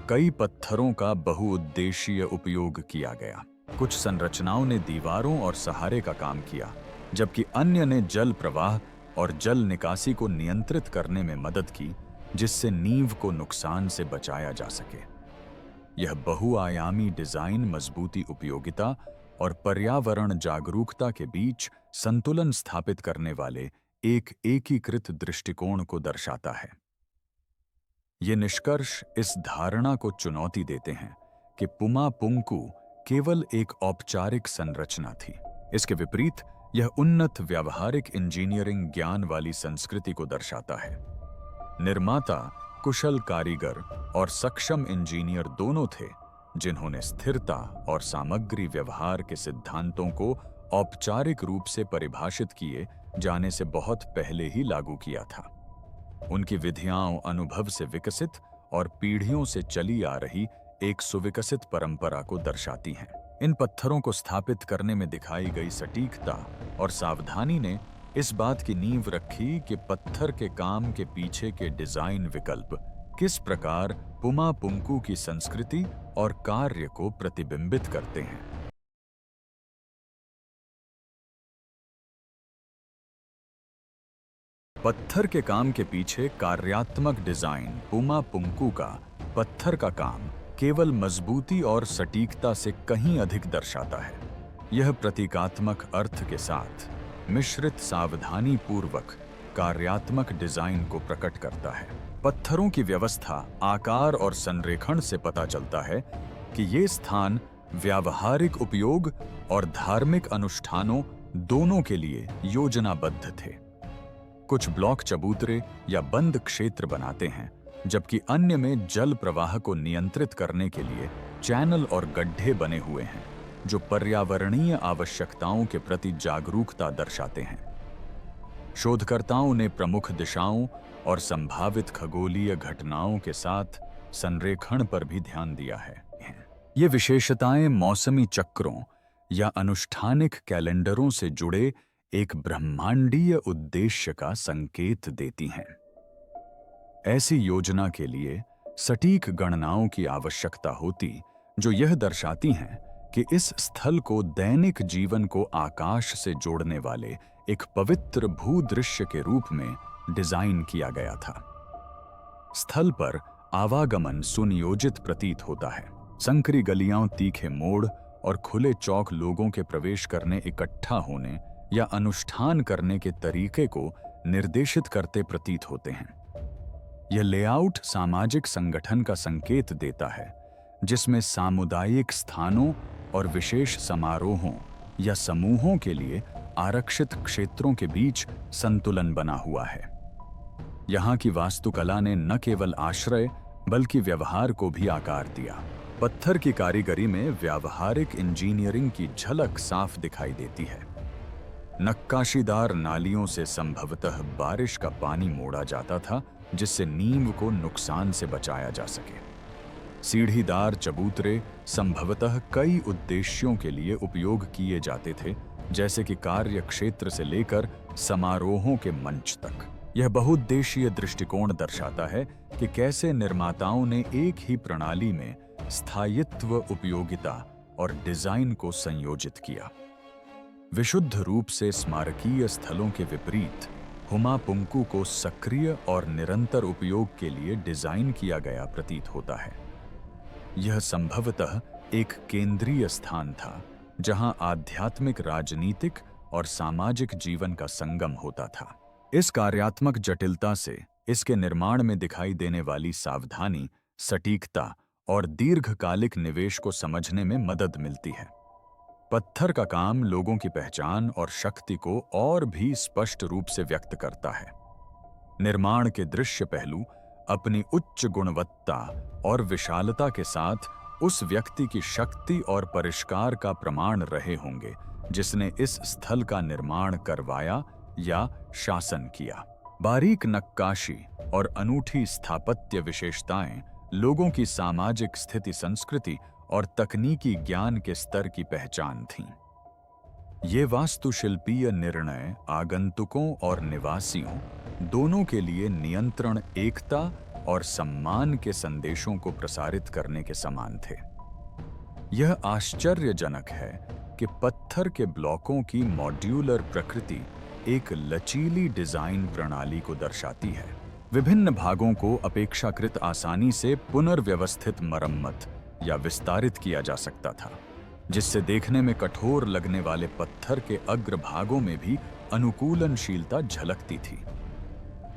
कई पत्थरों का बहुउद्देशीय उपयोग किया गया। कुछ संरचनाओं ने दीवारों और सहारे का काम किया, जबकि अन्य ने जल प्रवाह और जल निकासी को नियंत्रित करने में मदद की, जिससे नींव को नुकसान से बचाया जा सके। यह बहुआयामी डिजाइन मजबूती, उपयोगिता और पर्यावरण जागरूकता के बीच संतुलन स्थापित करने वाले एक एकीकृत दृष्टिकोण को दर्शाता है। ये निष्कर्ष इस धारणा को चुनौती देते हैं कि पुमा पुंकू केवल एक औपचारिक संरचना थी। इसके विपरीत यह उन्नत व्यावहारिक इंजीनियरिंग ज्ञान वाली संस्कृति को दर्शाता है। निर्माता कुशल कारीगर और सक्षम इंजीनियर दोनों थे, जिन्होंने स्थिरता और सामग्री व्यवहार के सिद्धांतों को औपचारिक रूप से परिभाषित किए जाने से बहुत पहले ही लागू किया था। उनकी विधियां अनुभव से विकसित और पीढ़ियों से चली आ रही एक सुविकसित परंपरा को दर्शाती हैं। इन पत्थरों को स्थापित करने में दिखाई गई सटीकता और सावधानी ने इस बात की नींव रखी कि पत्थर के काम के पीछे के डिजाइन विकल्प किस प्रकार पुमा पुंकू की संस्कृति और कार्य को प्रतिबिंबित करते हैं। पत्थर के काम के पीछे कार्यात्मक डिजाइन पुमा पुंकू का पत्थर का काम केवल मजबूती और सटीकता से कहीं अधिक दर्शाता है। यह प्रतीकात्मक अर्थ के साथ मिश्रित सावधानी पूर्वक कार्यात्मक डिजाइन को प्रकट करता है। पत्थरों की व्यवस्था, आकार और संरेखण से पता चलता है कि ये स्थान व्यावहारिक उपयोग और धार्मिक अनुष्ठानों दोनों के लिए योजनाबद्ध थे। कुछ ब्लॉक चबूतरे या बंद क्षेत्र बनाते हैं, जबकि अन्य में जल प्रवाह को नियंत्रित करने के लिए चैनल और गड्ढे बने हुए हैं, जो पर्यावरणीय आवश्यकताओं के प्रति जागरूकता दर्शाते हैं। शोधकर्ताओं ने प्रमुख दिशाओं और संभावित खगोलीय घटनाओं के साथ संरेखण पर भी ध्यान दिया है। ये विशेषताएं मौसमी चक्रों या अनुष्ठानिक कैलेंडरों से जुड़े एक ब्रह्मांडीय उद्देश्य का संकेत देती हैं। ऐसी योजना के लिए सटीक गणनाओं की आवश्यकता होती, जो यह दर्शाती हैं कि इस स्थल को दैनिक जीवन को आकाश से जोड़ने वाले एक पवित्र भूदृश्य के रूप में डिजाइन किया गया था। स्थल पर आवागमन सुनियोजित प्रतीत होता है। संकरी गलियां, तीखे मोड़ और खुले चौक लोगों के प्रवेश करने, इकट्ठा होने या अनुष्ठान करने के तरीके को निर्देशित करते प्रतीत होते हैं। यह लेआउट सामाजिक संगठन का संकेत देता है, जिसमें सामुदायिक स्थानों और विशेष समारोहों या समूहों के लिए आरक्षित क्षेत्रों के बीच संतुलन बना हुआ है। यहाँ की वास्तुकला ने न केवल आश्रय बल्कि व्यवहार को भी आकार दिया। पत्थर की कारीगरी में व्यावहारिक इंजीनियरिंग की झलक साफ दिखाई देती है। नक्काशीदार नालियों से संभवतः बारिश का पानी मोड़ा जाता था, जिससे नींव को नुकसान से बचाया जा सके। सीढ़ीदार चबूतरे संभवतः कई उद्देश्यों के लिए उपयोग किए जाते थे, जैसे कि कार्य क्षेत्र से लेकर समारोहों के मंच तक। यह बहुउद्देशीय दृष्टिकोण दर्शाता है कि कैसे निर्माताओं ने एक ही प्रणाली में स्थायित्व, उपयोगिता और डिजाइन को संयोजित किया। विशुद्ध रूप से स्मारकीय स्थलों के विपरीत हुमा पुंकू को सक्रिय और निरंतर उपयोग के लिए डिजाइन किया गया प्रतीत होता है। यह संभवतः एक केंद्रीय स्थान था, जहां आध्यात्मिक, राजनीतिक और सामाजिक जीवन का संगम होता था। इस कार्यात्मक जटिलता से इसके निर्माण में दिखाई देने वाली सावधानी, सटीकता और दीर्घकालिक निवेश को समझने में मदद मिलती है। पत्थर का काम लोगों की पहचान और शक्ति को और भी स्पष्ट रूप से व्यक्त करता है। निर्माण के दृश्य पहलू अपनी उच्च गुणवत्ता और विशालता के साथ उस व्यक्ति की शक्ति और परिष्कार का प्रमाण रहे होंगे, जिसने इस स्थल का निर्माण करवाया या शासन किया। बारीक नक्काशी और अनूठी स्थापत्य विशेषताएं लोगों की सामाजिक स्थिति, संस्कृति और तकनीकी ज्ञान के स्तर की पहचान थीं। ये वास्तुशिल्पीय निर्णय आगंतुकों और निवासियों दोनों के लिए नियंत्रण, एकता और सम्मान के संदेशों को प्रसारित करने के समान थे। यह आश्चर्यजनक है कि पत्थर के ब्लॉकों की मॉड्यूलर प्रकृति एक लचीली डिजाइन प्रणाली को दर्शाती है। विभिन्न भागों को अपेक्षाकृत आसानी से पुनर्व्यवस्थित, मरम्मत या विस्तारित किया जा सकता था, जिससे देखने में कठोर लगने वाले पत्थर के अग्रभागों में भी अनुकूलनशीलता झलकती थी।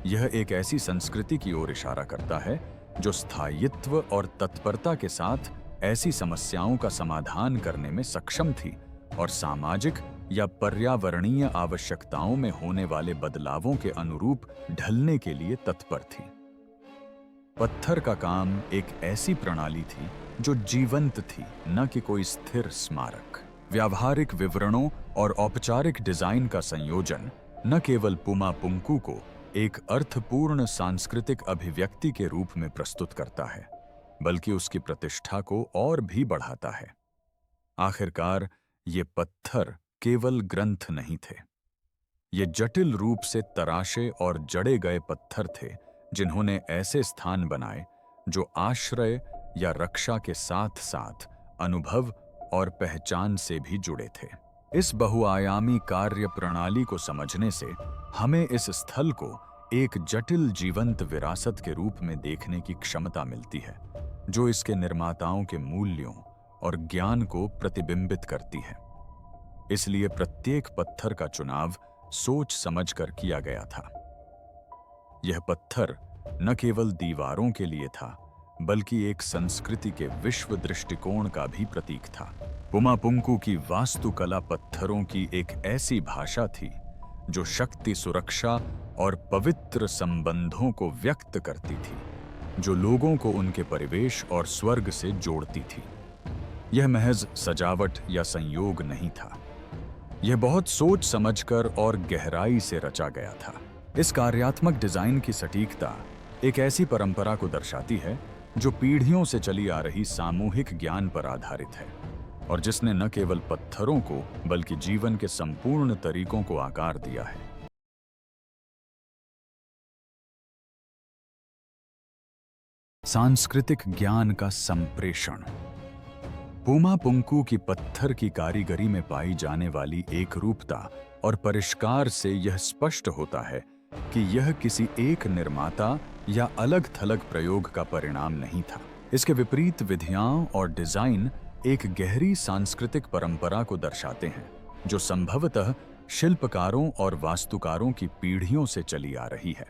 यह एक ऐसी संस्कृति की ओर इशारा करता है जो स्थायित्व और तत्परता के साथ ऐसी समस्याओं का समाधान करने में सक्षम थी और सामाजिक या पर्यावरणीय आवश्यकताओं में होने वाले बदलावों के अनुरूप ढलने के लिए तत्पर थी। पत्थर का काम एक ऐसी प्रणाली थी जो जीवंत थी, न कि कोई स्थिर स्मारक। व्यावहारिक विवरणों और औपचारिक डिजाइन का संयोजन न केवल पुमा पुंकु को एक अर्थपूर्ण सांस्कृतिक अभिव्यक्ति के रूप में प्रस्तुत करता है, बल्कि उसकी प्रतिष्ठा को और भी बढ़ाता है। आखिरकार ये पत्थर केवल ग्रंथ नहीं थे, ये जटिल रूप से तराशे और जड़े गए पत्थर थे जिन्होंने ऐसे स्थान बनाए जो आश्रय या रक्षा के साथ साथ अनुभव और पहचान से भी जुड़े थे। इस बहुआयामी कार्य प्रणाली को समझने से हमें इस स्थल को एक जटिल जीवंत विरासत के रूप में देखने की क्षमता मिलती है, जो इसके निर्माताओं के मूल्यों और ज्ञान को प्रतिबिंबित करती है। इसलिए प्रत्येक पत्थर का चुनाव सोच समझकर किया गया था। यह पत्थर न केवल दीवारों के लिए था, बल्कि एक संस्कृति के विश्व दृष्टिकोण का भी प्रतीक था। पुमा पुंकु की वास्तुकला पत्थरों की एक ऐसी भाषा थी जो शक्ति, सुरक्षा और पवित्र संबंधों को व्यक्त करती थी, जो लोगों को उनके परिवेश और स्वर्ग से जोड़ती थी। यह महज सजावट या संयोग नहीं था, यह बहुत सोच समझकर और गहराई से रचा गया था। इस कार्यात्मक डिजाइन की सटीकता एक ऐसी परंपरा को दर्शाती है जो पीढ़ियों से चली आ रही सामूहिक ज्ञान पर आधारित है और जिसने न केवल पत्थरों को बल्कि जीवन के संपूर्ण तरीकों को आकार दिया है। सांस्कृतिक ज्ञान का संप्रेषण। पुमा पुंकु की पत्थर की कारीगरी में पाई जाने वाली एकरूपता और परिष्कार से यह स्पष्ट होता है कि यह किसी एक निर्माता या अलग-थलग प्रयोग का परिणाम नहीं था। इसके विपरीत विधियां और डिजाइन एक गहरी सांस्कृतिक परंपरा को दर्शाते हैं, जो संभवतः शिल्पकारों और वास्तुकारों की पीढ़ियों से चली आ रही है।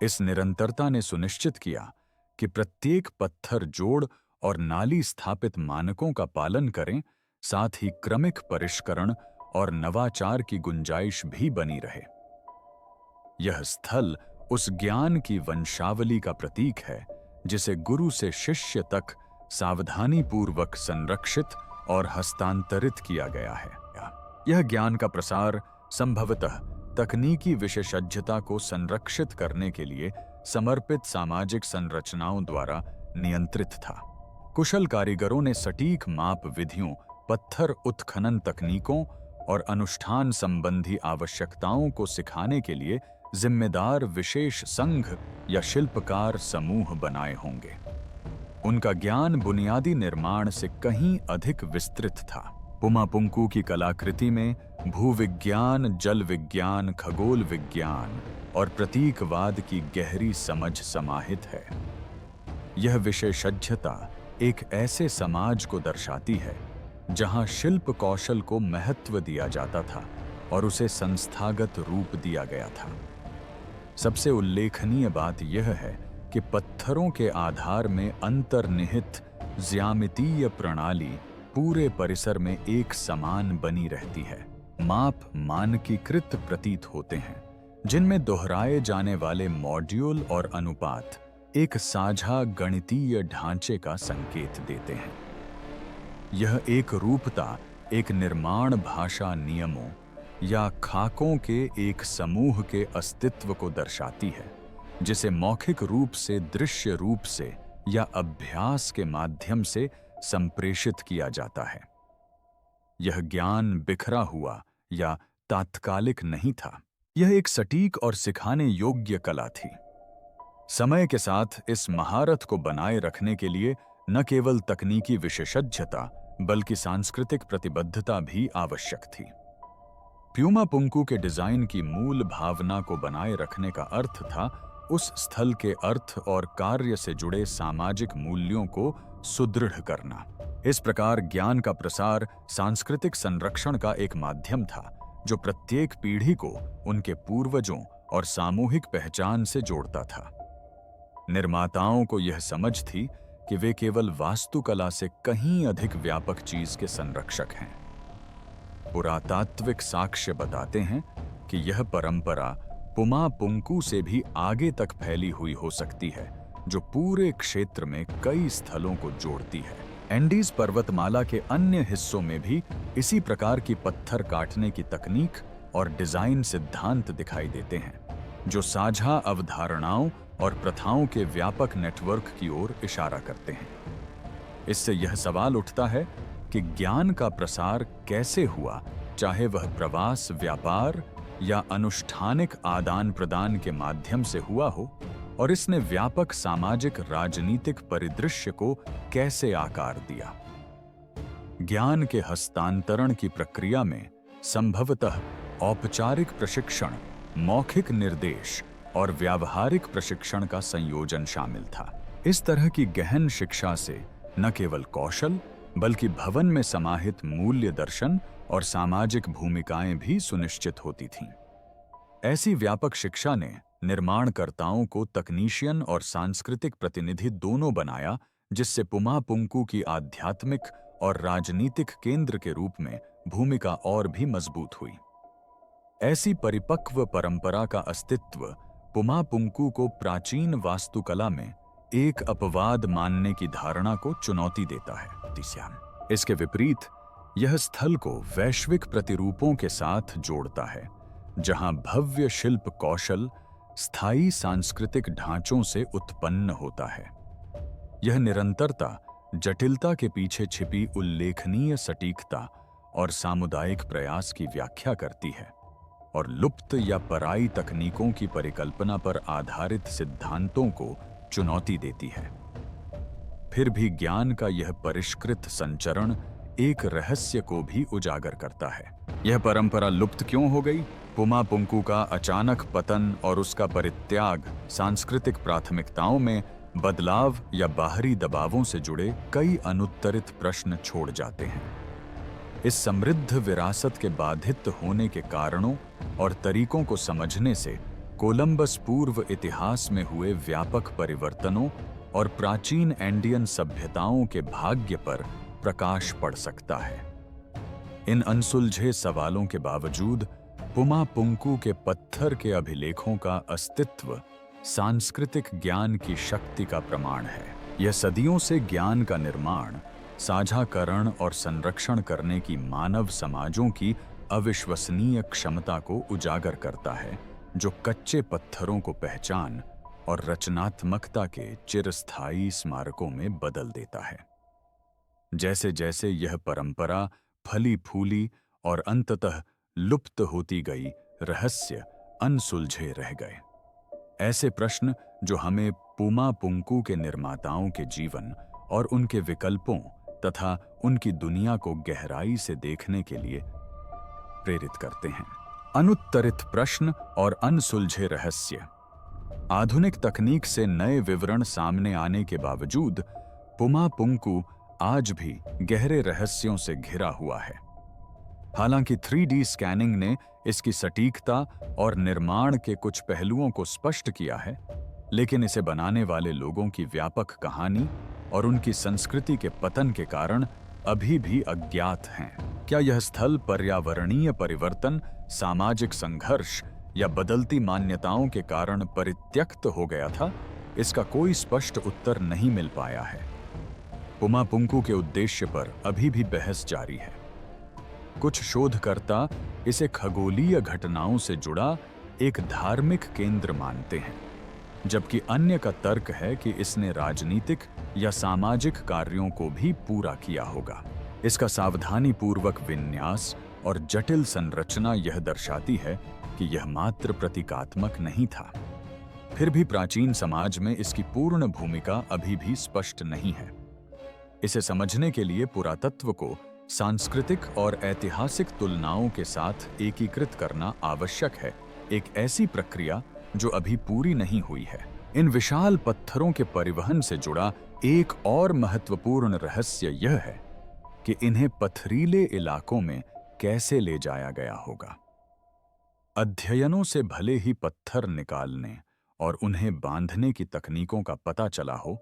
इस निरंतरता ने सुनिश्चित किया कि प्रत्येक पत्थर जोड़ और नाली स्थापित मानकों का पालन करें, साथ ही क्रमिक परिष्करण और नवाचार की गुंजाइश भी बनी रहे। यह स्थल उस ज्ञान की वंशावली का प्रतीक है जिसे गुरु से शिष्य तक सावधानीपूर्वक संरक्षित और हस्तांतरित किया गया है। यह ज्ञान का प्रसार संभवतः तकनीकी विशेषज्ञता को संरक्षित करने के लिए समर्पित सामाजिक संरचनाओं द्वारा नियंत्रित था। कुशल कारीगरों ने सटीक माप विधियों, पत्थर उत्खनन तकनीकों और अनुष्ठान संबंधी आवश्यकताओं को सिखाने के लिए जिम्मेदार विशेष संघ या शिल्पकार समूह बनाए होंगे। उनका ज्ञान बुनियादी निर्माण से कहीं अधिक विस्तृत था। पुमा पुंकु की कलाकृति में भूविज्ञान, जल विज्ञान, खगोल विज्ञान और प्रतीकवाद की गहरी समझ समाहित है। यह विशेषज्ञता एक ऐसे समाज को दर्शाती है जहां शिल्प कौशल को महत्व दिया जाता था और उसे संस्थागत रूप दिया गया था। सबसे उल्लेखनीय बात यह है कि पत्थरों के आधार में अंतर्निहित ज्यामितीय प्रणाली पूरे परिसर में एक समान बनी रहती है। माप मानकीकृत प्रतीत होते हैं, जिनमें दोहराए जाने वाले मॉड्यूल और अनुपात एक साझा गणितीय ढांचे का संकेत देते हैं। यह एक रूपता एक निर्माण भाषा नियमों या खाकों के एक समूह के अस्तित्व को दर्शाती है, जिसे मौखिक रूप से, दृश्य रूप से या अभ्यास के माध्यम से संप्रेषित किया जाता है। यह ज्ञान बिखरा हुआ या तात्कालिक नहीं था, यह एक सटीक और सिखाने योग्य कला थी। समय के साथ इस महारत को बनाए रखने के लिए न केवल तकनीकी विशेषज्ञता बल्कि सांस्कृतिक प्रतिबद्धता भी आवश्यक थी। पुमा पुंकु के डिजाइन की मूल भावना को बनाए रखने का अर्थ था उस स्थल के अर्थ और कार्य से जुड़े सामाजिक मूल्यों को सुदृढ़ करना। इस प्रकार ज्ञान का प्रसार सांस्कृतिक संरक्षण का एक माध्यम था जो प्रत्येक पीढ़ी को उनके पूर्वजों और सामूहिक पहचान से जोड़ता था। निर्माताओं को यह समझ थी कि वे केवल वास्तुकला से कहीं अधिक व्यापक चीज के संरक्षक हैं। पुरातात्विक साक्ष्य बताते हैं कि यह परंपरा पुमा पुंकू से भी आगे तक फैली हुई हो सकती है, जो पूरे क्षेत्र में कई स्थलों को जोड़ती है। एंडीज पर्वतमाला के अन्य हिस्सों में भी इसी प्रकार की पत्थर काटने की तकनीक और डिजाइन सिद्धांत दिखाई देते हैं, जो साझा अवधारणाओं और प्रथाओं के व्यापक नेटवर्क की ओर इशारा करते हैं। इससे यह सवाल उठता है कि ज्ञान का प्रसार कैसे हुआ, चाहे वह प्रवास, व्यापार या अनुष्ठानिक आदान प्रदान के माध्यम से हुआ हो, और इसने व्यापक सामाजिक राजनीतिक परिदृश्य को कैसे आकार दिया। ज्ञान के हस्तांतरण की प्रक्रिया में संभवतः औपचारिक प्रशिक्षण, मौखिक निर्देश और व्यावहारिक प्रशिक्षण का संयोजन शामिल था। इस तरह की गहन शिक्षा से न केवल कौशल बल्कि भवन में समाहित मूल्य दर्शन और सामाजिक भूमिकाएं भी सुनिश्चित होती थीं। ऐसी व्यापक शिक्षा ने निर्माणकर्ताओं को तकनीशियन और सांस्कृतिक प्रतिनिधि दोनों बनाया, जिससे पुमा पुंकू की आध्यात्मिक और राजनीतिक केंद्र के रूप में भूमिका और भी मजबूत हुई। ऐसी परिपक्व परंपरा का अस्तित्व पुमा पुंकू को प्राचीन वास्तुकला में एक अपवाद मानने की धारणा को चुनौती देता है। इसके विपरीत यह स्थल को वैश्विक प्रतिरूपों के साथ जोड़ता है, जहां भव्य शिल्प कौशल स्थायी सांस्कृतिक ढांचों से उत्पन्न होता है। यह निरंतरता जटिलता के पीछे छिपी उल्लेखनीय सटीकता और सामुदायिक प्रयास की व्याख्या करती है, और लुप्त या पराई तकनीकों की परिकल्पना पर आधारित सिद्धांतों को चुनौती देती है। फिर भी ज्ञान का यह परिष्कृत संचरण एक रहस्य को भी उजागर करता है। यह परंपरा लुप्त क्यों हो गई? पुमा पुंकू का अचानक पतन और उसका परित्याग सांस्कृतिक प्राथमिकताओं में बदलाव या बाहरी दबावों से जुड़े कई अनुत्तरित प्रश्न छोड़ जाते हैं। इस समृद्ध विरासत के बाधित होने के कारणों और तरीकों को समझने से कोलंबस पूर्व इतिहास में हुए व्यापक परिवर्तनों और प्राचीन एंडियन सभ्यताओं के भाग्य पर प्रकाश पड़ सकता है। इन अनसुलझे सवालों के बावजूद पुमा पुंकू के पत्थर के अभिलेखों का अस्तित्व सांस्कृतिक ज्ञान की शक्ति का प्रमाण है। यह सदियों से ज्ञान का निर्माण, साझाकरण और संरक्षण करने की मानव समाजों की अविश्वसनीय क्षमता को उजागर करता है, जो कच्चे पत्थरों को पहचान और रचनात्मकता के चिरस्थायी स्मारकों में बदल देता है। जैसे जैसे यह परंपरा फली फूली और अंततः लुप्त होती गई, रहस्य अनसुलझे रह गए। ऐसे प्रश्न जो हमें पुमा पुंकू के निर्माताओं के जीवन और उनके विकल्पों तथा उनकी दुनिया को गहराई से देखने के लिए प्रेरित करते हैं। अनुत्तरित प्रश्न और अनसुलझे रहस्य। आधुनिक तकनीक से नए विवरण सामने आने के बावजूद पुमा पुंकू आज भी गहरे रहस्यों से घिरा हुआ है। हालांकि 3D स्कैनिंग ने इसकी सटीकता और निर्माण के कुछ पहलुओं को स्पष्ट किया है, लेकिन इसे बनाने वाले लोगों की व्यापक कहानी और उनकी संस्कृति के पतन के कारण अभी भी अज्ञात हैं। क्या यह स्थल पर्यावरणीय परिवर्तन, सामाजिक संघर्ष या बदलती मान्यताओं के कारण परित्यक्त हो गया था? इसका कोई स्पष्ट उत्तर नहीं मिल पाया है। पुमा पुंकू के उद्देश्य पर अभी भी बहस जारी है। कुछ शोधकर्ता इसे खगोलीय घटनाओं से जुड़ा एक धार्मिक केंद्र मानते हैं, जबकि अन्य का तर्क है कि इसने राजनीतिक या सामाजिक कार्यों को भी पूरा किया होगा। इसका सावधानीपूर्वक विन्यास और जटिल संरचना यह दर्शाती है कि यह मात्र प्रतीकात्मक नहीं था। फिर भी प्राचीन समाज में इसकी पूर्ण भूमिका अभी भी स्पष्ट नहीं है। इसे समझने के लिए पुरातत्व को सांस्कृतिक और ऐतिहासिक तुलनाओं के साथ एकीकृत करना आवश्यक है, एक ऐसी प्रक्रिया जो अभी पूरी नहीं हुई है। इन विशाल पत्थरों के परिवहन से जुड़ा एक और महत्वपूर्ण रहस्य यह है कि इन्हें पथरीले इलाकों में कैसे ले जाया गया होगा। अध्ययनों से भले ही पत्थर निकालने और उन्हें बांधने की तकनीकों का पता चला हो,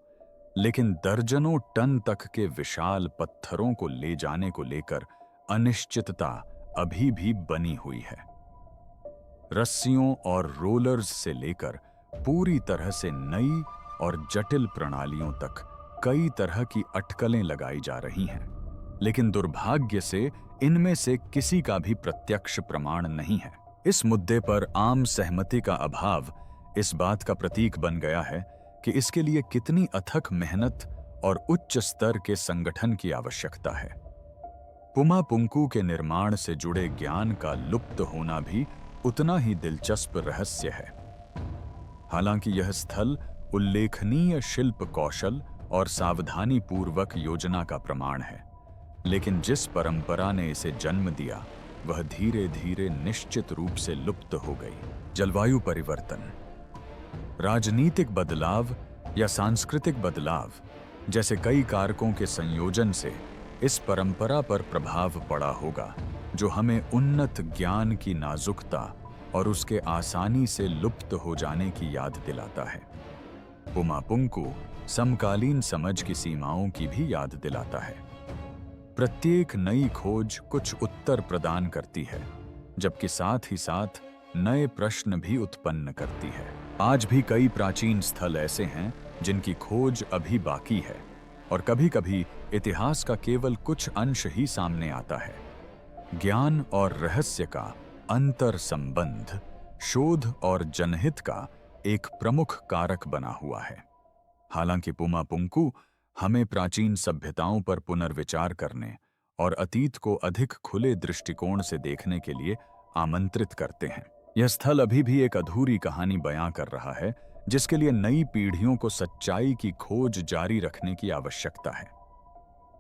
लेकिन दर्जनों टन तक के विशाल पत्थरों को ले जाने को लेकर अनिश्चितता अभी भी बनी हुई है। रस्सियों और रोलर्स से लेकर पूरी तरह से नई और जटिल प्रणालियों तक कई तरह की अटकलें लगाई जा रही हैं, लेकिन दुर्भाग्य से इनमें से किसी का भी प्रत्यक्ष प्रमाण नहीं है। इस मुद्दे पर आम सहमति का अभाव इस बात का प्रतीक बन गया है कि इसके लिए कितनी अथक मेहनत और उच्च स्तर के संगठन की आवश्यकता है। पुमा पुंकु के निर्माण से जुड़े ज्ञान का लुप्त होना भी उतना ही दिलचस्प रहस्य है। हालांकि यह स्थल उल्लेखनीय शिल्प कौशल और सावधानी पूर्वक योजना का प्रमाण है, लेकिन जिस परंपरा ने इसे जन्म दिया वह धीरे धीरे निश्चित रूप से लुप्त हो गई। जलवायु परिवर्तन, राजनीतिक बदलाव या सांस्कृतिक बदलाव जैसे कई कारकों के संयोजन से इस परंपरा पर प्रभाव पड़ा होगा, जो हमें उन्नत ज्ञान की नाजुकता और उसके आसानी से लुप्त हो जाने की याद दिलाता है। पुमा पुंकु समकालीन समझ की सीमाओं की भी याद दिलाता है। प्रत्येक नई खोज कुछ उत्तर प्रदान करती है, जबकि साथ ही साथ नए प्रश्न भी उत्पन्न करती है। आज भी कई प्राचीन स्थल ऐसे हैं जिनकी खोज अभी बाकी है, और कभी-कभी इतिहास का केवल कुछ अंश ही सामने आता है। ज्ञान और रहस्य का अंतर संबंध शोध और जनहित का एक प्रमुख कारक बना हुआ है। हालांकि पुमा पुंकु हमें प्राचीन सभ्यताओं पर पुनर्विचार करने और अतीत को अधिक खुले दृष्टिकोण से देखने के लिए आमंत्रित करते हैं। यह स्थल अभी भी एक अधूरी कहानी बयां कर रहा है, जिसके लिए नई पीढ़ियों को सच्चाई की खोज जारी रखने की आवश्यकता है।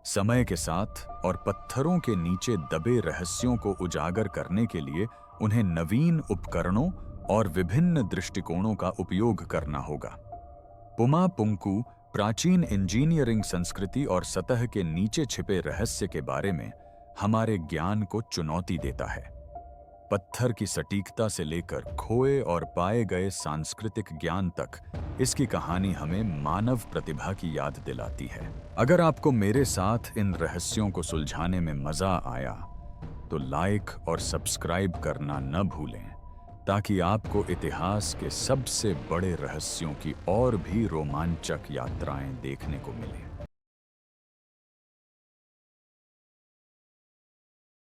समय के साथ और पत्थरों के नीचे दबे रहस्यों को उजागर करने के लिए उन्हें नवीन उपकरणों और विभिन्न दृष्टिकोणों का उपयोग करना होगा। पुमा पुंकु प्राचीन इंजीनियरिंग संस्कृति और सतह के नीचे छिपे रहस्य के बारे में हमारे ज्ञान को चुनौती देता है। पत्थर की सटीकता से लेकर खोए और पाए गए सांस्कृतिक ज्ञान तक इसकी कहानी हमें मानव प्रतिभा की याद दिलाती है। अगर आपको मेरे साथ इन रहस्यों को सुलझाने में मजा आया तो लाइक और सब्सक्राइब करना न भूलें, ताकि आपको इतिहास के सबसे बड़े रहस्यों की और भी रोमांचक यात्राएं देखने को मिलें।